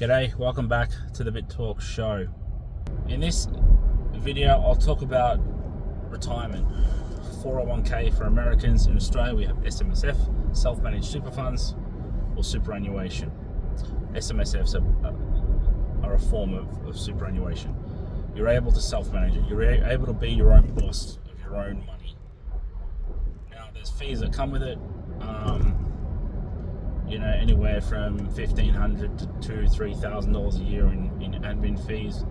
G'day, welcome back to the Bit Talk show. In this video, I'll talk about retirement. 401k for Americans. In Australia, we have SMSF, self-managed super funds, or superannuation. SMSFs are a form of superannuation. You're able to self-manage it. You're able to be your own boss of your own money. Now, there's fees that come with it. Anywhere from $1,500 to $3,000 a year in admin fees.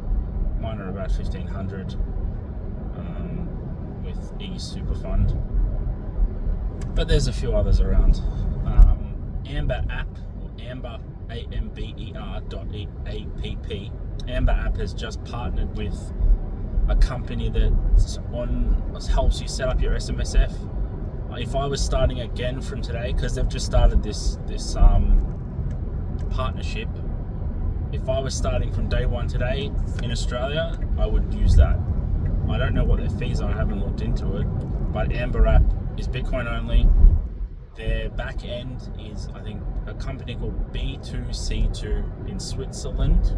Mine are about $1,500 with eSuper Fund. But there's a few others around. Amber App, or Amber, AMBER.APP. Amber App has just partnered with a company that helps you set up your SMSF. If I was starting again from today, because they've just started this partnership, if I was starting from day one today in Australia, I would use that. I don't know what their fees are, I haven't looked into it, but Amber App is Bitcoin only. Their back end is, I think, a company called B2C2 in Switzerland.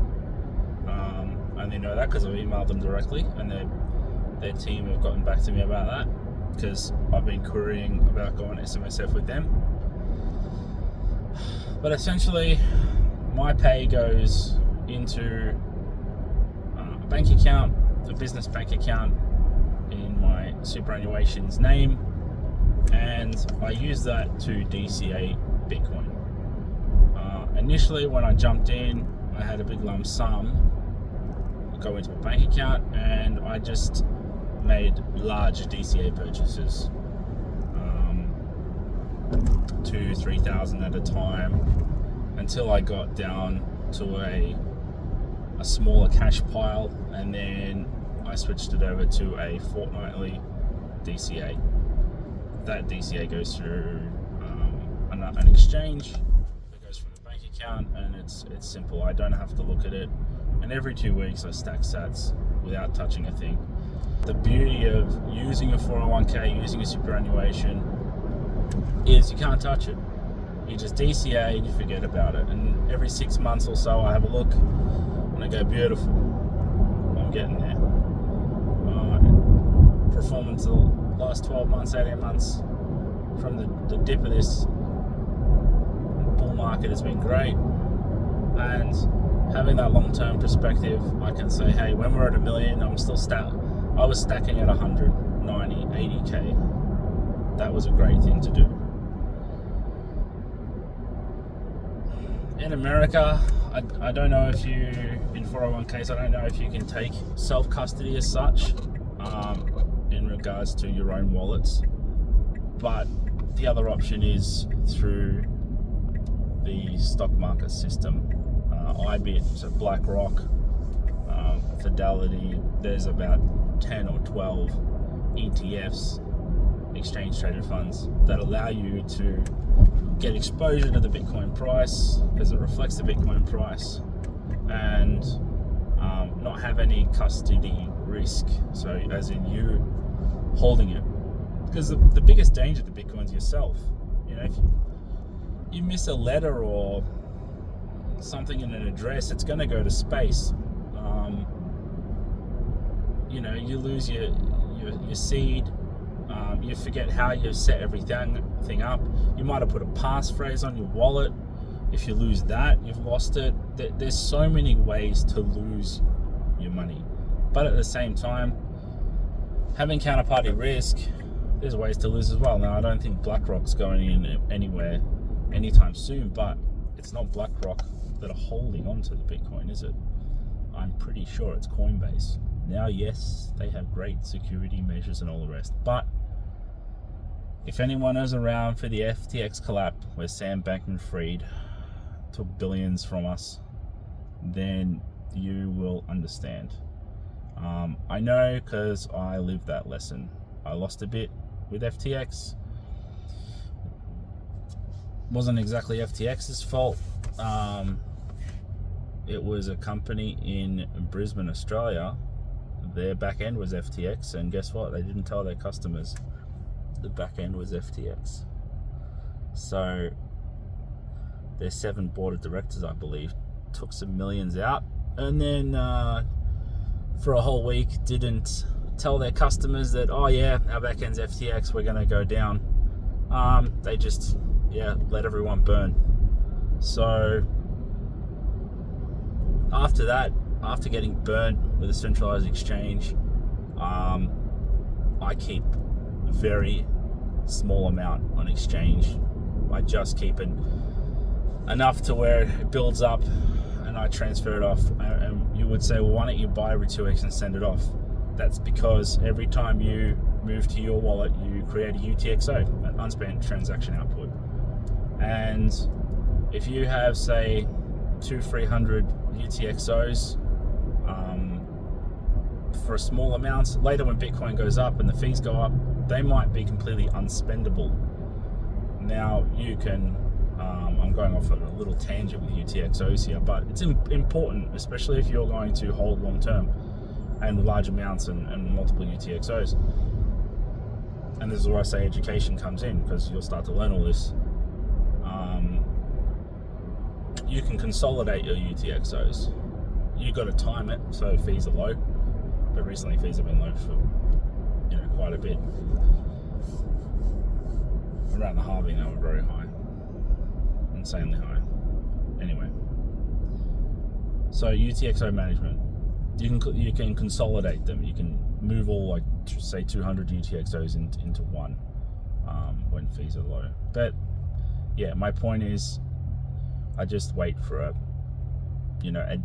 I only know that because I've emailed them directly, and their team have gotten back to me about that, because I've been querying about going SMSF with them. But essentially, my pay goes into a bank account, a business bank account in my superannuation's name, and I use that to DCA Bitcoin. Initially, when I jumped in, I had a big lump sum go into a bank account, and I just made large DCA purchases, 2,000-3,000 at a time, until I got down to a smaller cash pile, and then I switched it over to a fortnightly DCA. That DCA goes through an exchange. It goes from the bank account, and it's simple. I don't have to look at it, and every 2 weeks I stack sats without touching a thing. The beauty of using a 401k, using a superannuation, is you can't touch it. You just DCA and you forget about it. And every 6 months or so, I have a look and I go, beautiful, I'm getting there. Performance the last 12 months, 18 months, from the dip of this bull market has been great. And having that long-term perspective, I can say, hey, when we're at $1 million, I was stacking at 190, 80k. That was a great thing to do. In America, I don't know if you, in 401ks, I don't know if you can take self-custody as such, in regards to your own wallets. But the other option is through the stock market system. IBIT, so BlackRock, Fidelity, there's about 10 or 12 ETFs, exchange traded funds, that allow you to get exposure to the Bitcoin price, because it reflects the Bitcoin price, and not have any custody risk, so as in you holding it. Because the biggest danger to Bitcoin is yourself. If you miss a letter or something in an address, it's going to go to space. You lose your seed. You forget how you set everything up. You might have put a passphrase on your wallet. If you lose that, you've lost it. There's so many ways to lose your money, but at the same time, having counterparty risk, there's ways to lose as well. Now, I don't think BlackRock's going in anywhere anytime soon, but it's not BlackRock that are holding on to the Bitcoin, is it? I'm pretty sure it's Coinbase. Now, yes, they have great security measures and all the rest, but if anyone is around for the FTX collapse, where Sam Bankman-Fried took billions from us, then you will understand. I know, because I lived that lesson. I lost a bit with FTX. Wasn't exactly FTX's fault. It was a company in Brisbane, Australia. Their back end was FTX, and guess what? They didn't tell their customers the back end was FTX. So there's 7 board of directors, I believe, took some millions out, and then for a whole week didn't tell their customers that, oh yeah, our backend's FTX, we're going to go down. They just let everyone burn. So after that, after getting burnt with a centralized exchange, I keep a very small amount on exchange. I just keep it enough to where it builds up and I transfer it off. And you would say, well, why don't you buy every 2x and send it off? That's because every time you move to your wallet, you create a UTXO, an unspent transaction output. And if you have, say, 200-300 UTXOs for a small amount, later when Bitcoin goes up and the fees go up, they might be completely unspendable. Now you can, I'm going off on a little tangent with UTXOs here, but it's important, especially if you're going to hold long term and large amounts and multiple UTXOs. And this is where I say education comes in, because you'll start to learn all this. You can consolidate your UTXOs. You got to time it so fees are low, but recently fees have been low for quite a bit. Around the halving, they were very high, insanely high. Anyway, so UTXO management, you can consolidate them. You can move all, like, say 200 UTXOs into one when fees are low. But yeah, my point is, I just wait for a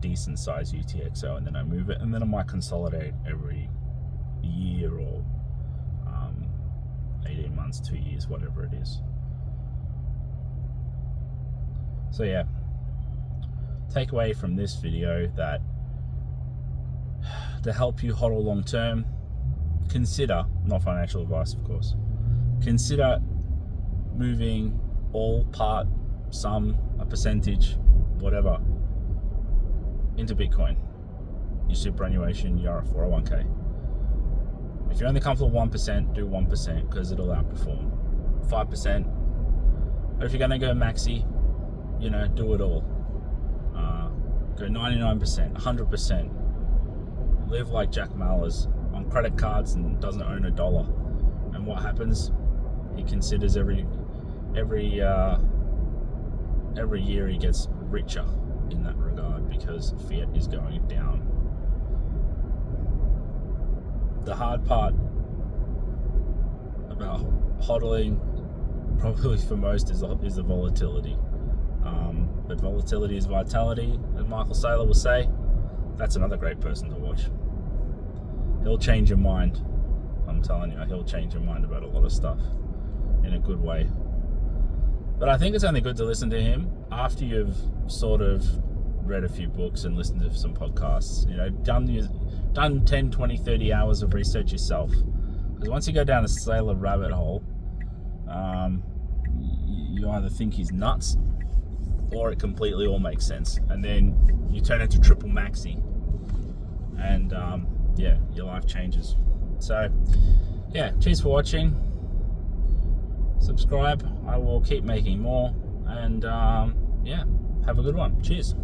decent size UTXO, and then I move it, and then I might consolidate every year or 18 months, 2 years, whatever it is. So yeah, take away from this video that to help you hodl long term, consider, not financial advice of course, consider moving all, part, some, a percentage, whatever, into Bitcoin, your superannuation, your 401k. If you're only comfortable 1%, do 1%, because it'll outperform 5%. Or if you're going to go maxi, do it all. Go 99%, 100%. Live like Jack Mallers on credit cards and doesn't own a dollar. And what happens? He considers every year he gets richer in that regard, because fiat is going down. The hard part about hodling, probably for most, is the volatility. But volatility is vitality, as Michael Saylor will say. That's another great person to watch. He'll change your mind. I'm telling you, he'll change your mind about a lot of stuff in a good way. But I think it's only good to listen to him after you've sort of read a few books and listened to some podcasts, done 10, 20, 30 hours of research yourself. Because once you go down a Saylor rabbit hole, you either think he's nuts or it completely all makes sense. And then you turn into triple maxi. And your life changes. So yeah, cheers for watching. Subscribe. I will keep making more. And have a good one. Cheers.